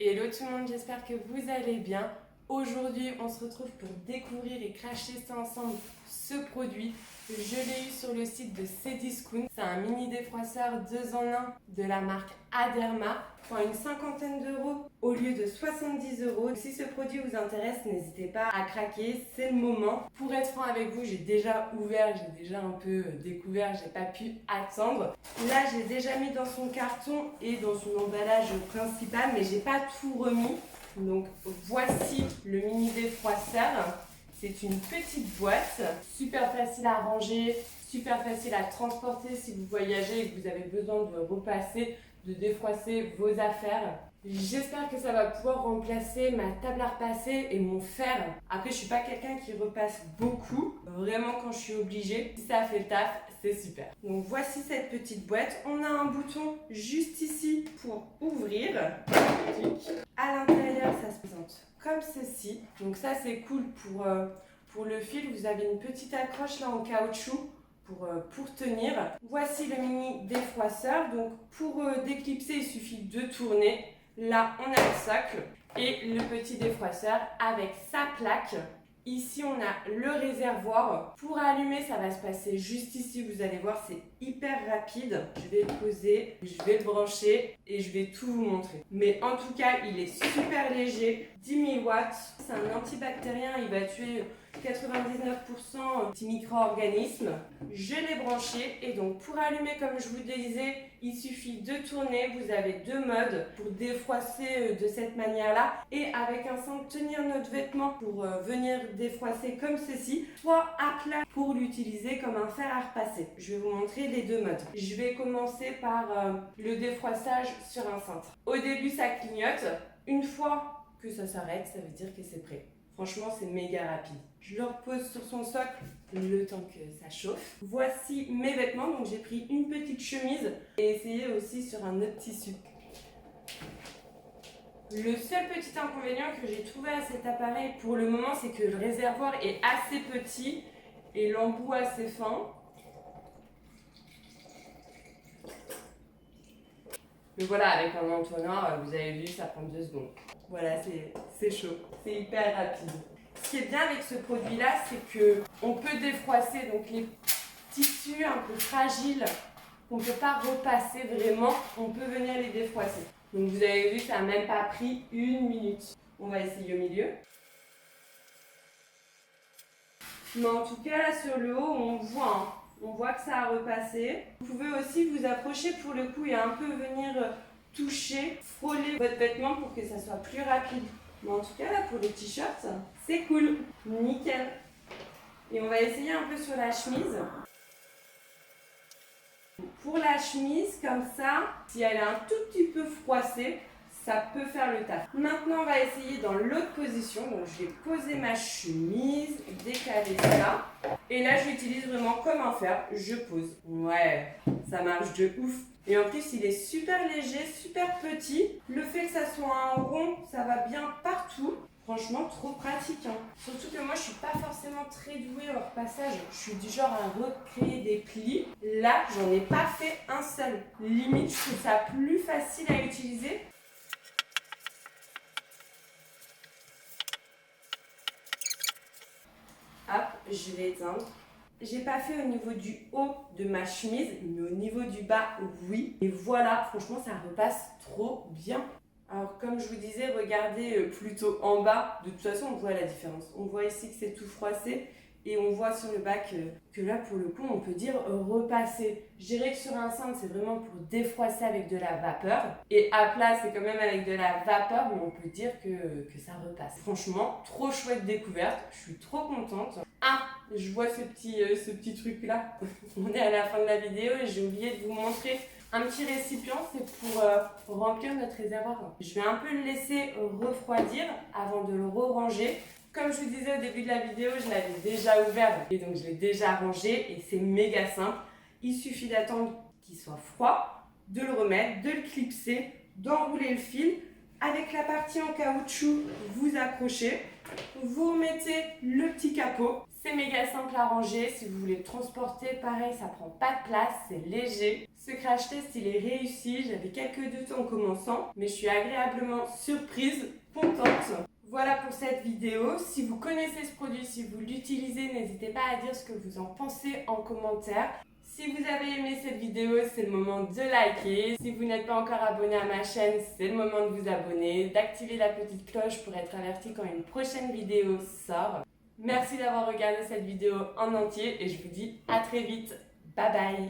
Hello tout le monde, j'espère que vous allez bien. Aujourd'hui, on se retrouve pour découvrir et cracher ensemble ce produit. Je l'ai eu sur le site de Cdiscount. C'est un mini défroisseur 2 en 1 de la marque Aderma pour une cinquantaine d'euros au lieu de 70 euros. Si ce produit vous intéresse, n'hésitez pas à craquer, c'est le moment. Pour être franc avec vous, j'ai déjà ouvert, j'ai déjà un peu découvert, j'ai pas pu attendre. Là, j'ai déjà mis dans son carton et dans son emballage principal, mais j'ai pas tout remis. Donc voici le mini défroisseur. C'est une petite boîte, super facile à ranger, super facile à transporter si vous voyagez et que vous avez besoin de repasser, de défroisser vos affaires. J'espère que ça va pouvoir remplacer ma table à repasser et mon fer. Après, je suis pas quelqu'un qui repasse beaucoup. Vraiment, quand je suis obligée, si ça fait le taf, c'est super. Donc voici cette petite boîte. On a un bouton juste ici pour ouvrir. À l'intérieur, ça se présente comme ceci. Donc ça, c'est cool pour le fil. Vous avez une petite accroche là en caoutchouc pour tenir. Voici le mini défroisseur. Donc pour déclipser, il suffit de tourner. Là, on a le socle et le petit défroisseur avec sa plaque. Ici, on a le réservoir. Pour allumer, ça va se passer juste ici. Vous allez voir, c'est hyper rapide. Je vais le poser, je vais le brancher et je vais tout vous montrer. Mais en tout cas, il est super léger. 10 000 watts. C'est un antibactérien. Il va tuer 99% petits micro-organismes. Je l'ai branché et donc pour allumer, comme je vous disais, il suffit de tourner. Vous avez deux modes pour défroisser de cette manière-là et avec un centre tenir notre vêtement pour venir défroisser comme ceci, soit à plat pour l'utiliser comme un fer à repasser. Je vais vous montrer les deux modes. Je vais commencer par le défroissage sur un cintre. Au début, ça clignote. Une fois que ça s'arrête, ça veut dire que c'est prêt. Franchement, c'est méga rapide. Je le repose sur son socle le temps que ça chauffe. Voici mes vêtements. Donc, j'ai pris une petite chemise et essayé aussi sur un autre tissu. Le seul petit inconvénient que j'ai trouvé à cet appareil pour le moment, c'est que le réservoir est assez petit et l'embout assez fin. Mais voilà, avec un entonnoir, vous avez vu, ça prend 2 secondes. Voilà, c'est chaud, c'est hyper rapide. Ce qui est bien avec ce produit-là, c'est qu'on peut défroisser donc les tissus un peu fragiles qu'on ne peut pas repasser vraiment, on peut venir les défroisser. Donc vous avez vu, ça n'a même pas pris 1 minute. On va essayer au milieu. Mais en tout cas, là sur le haut, on voit que ça a repassé. Vous pouvez aussi vous approcher pour le coup et un peu venir toucher, frôler votre vêtement pour que ça soit plus rapide. Mais en tout cas, là pour les t-shirts, c'est cool. Nickel. Et on va essayer un peu sur la chemise. Pour la chemise, comme ça, si elle est un tout petit peu froissée, ça peut faire le taf. Maintenant, on va essayer dans l'autre position. Donc, je vais poser ma chemise, décaler ça. Et là, je l'utilise vraiment comme un fer. Je pose. Ouais, ça marche de ouf. Et en plus, il est super léger, super petit. Le fait que ça soit un rond, ça va bien partout. Franchement, trop pratique. Surtout que moi, je suis pas forcément très douée au repassage. Je suis du genre à recréer des plis. Là, j'en ai pas fait un seul. Limite, je trouve ça plus facile à utiliser. Hop, je vais éteindre. J'ai pas fait au niveau du haut de ma chemise, mais au niveau du bas, oui. Et voilà, franchement, ça repasse trop bien. Alors, comme je vous disais, regardez plutôt en bas. De toute façon, on voit la différence. On voit ici que c'est tout froissé et on voit sur le bas que là, pour le coup, on peut dire repasser. Je dirais que sur un cintre, c'est vraiment pour défroisser avec de la vapeur. Et à plat, c'est quand même avec de la vapeur, mais on peut dire que ça repasse. Franchement, trop chouette découverte. Je suis trop contente. Ah, je vois ce petit truc-là. On est à la fin de la vidéo et j'ai oublié de vous montrer un petit récipient, c'est pour remplir notre réservoir. Je vais un peu le laisser refroidir avant de le ranger. Comme je vous disais au début de la vidéo, je l'avais déjà ouvert et donc je l'ai déjà rangé et c'est méga simple. Il suffit d'attendre qu'il soit froid, de le remettre, de le clipser, d'enrouler le fil. Avec la partie en caoutchouc, vous accrochez Vous remettez le petit capot. C'est méga simple à ranger. Si vous voulez le transporter, pareil, ça prend pas de place, c'est léger. Ce crash test, il est réussi. J'avais quelques doutes en commençant, mais je suis agréablement surprise, contente. Voilà pour cette vidéo. Si vous connaissez ce produit, si vous l'utilisez, n'hésitez pas à dire ce que vous en pensez en commentaire. Si vous avez aimé cette vidéo, c'est le moment de liker. Si vous n'êtes pas encore abonné à ma chaîne, c'est le moment de vous abonner, d'activer la petite cloche pour être averti quand une prochaine vidéo sort. Merci d'avoir regardé cette vidéo en entier et je vous dis à très vite. Bye bye.